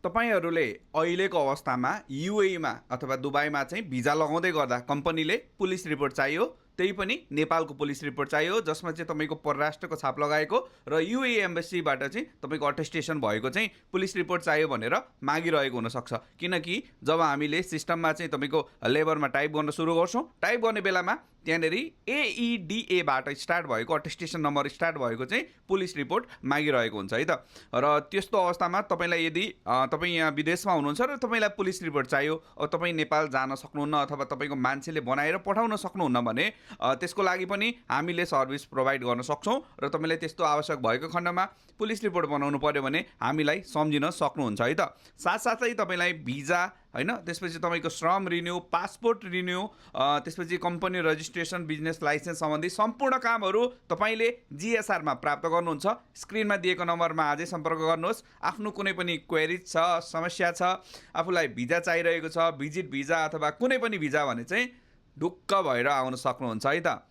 तपाईहरूले अहिलेको अवस्थामा युएईमा अथवा दुबईमा चाहिँ भिजा लगाउँदै गर्दा कम्पनीले पुलिस रिपोर्ट चाहियो, त्यही पनि नेपालको पुलिस रिपोर्ट चाहियो, जसमा चाहिँ तपाईँको परराष्ट्रको छाप लगाएको र युएई एम्बेसीबाट चाहिँ तपाईँको अटेस्टेसन भएको चाहिँ पुलिस रिपोर्ट चाहियो भनेर मागिरहेको हुनसक्छ। किनकि जब हामीले सिस्टममा चाहिँ तपाईँको लेबरमा टाइप गर्न सुरु गर्छौँ, टाइप गर्ने बेलामा त्यहाँनिर एइडिएबाट स्टार्ट भएको अटेस्टेसन नम्बर स्टार्ट भएको चाहिँ पुलिस रिपोर्ट मागिरहेको हुन्छ है त। र त्यस्तो अवस्थामा तपाईँलाई यदि तपाईँ यहाँ विदेशमा हुनुहुन्छ र तपाईँलाई पुलिस रिपोर्ट चाहियो, तपाईँ नेपाल जान सक्नुहुन्न अथवा तपाईँको मान्छेले बनाएर पठाउन सक्नुहुन्न भने त्यसको लागि पनि हामीले सर्भिस प्रोभाइड गर्न सक्छौँ र तपाईँलाई त्यस्तो आवश्यक भएको खण्डमा पुलिस रिपोर्ट बनाउनु पर्यो भने हामीलाई सम्झिन सक्नुहुन्छ है त। साथसाथै तपाईँलाई भिजा हैन, त्यसपछि तपाईँको श्रम रिन्यू, पासपोर्ट रिन्यू, त्यसपछि कम्पनी रजिस्ट्रेसन, बिजनेस लाइसेन्स सम्बन्धी सम्पूर्ण कामहरू तपाईँले जिएसआरमा प्राप्त गर्नुहुन्छ। स्क्रिनमा दिएको नम्बरमा आजै सम्पर्क गर्नुहोस्। आफ्नो कुनै पनि क्वेरिज छ, समस्या छ, आफूलाई भिजा चाहिरहेको छ, भिजिट भिजा अथवा कुनै पनि भिजा भने चाहिँ ढुक्क भएर आउन सक्नुहुन्छ है त।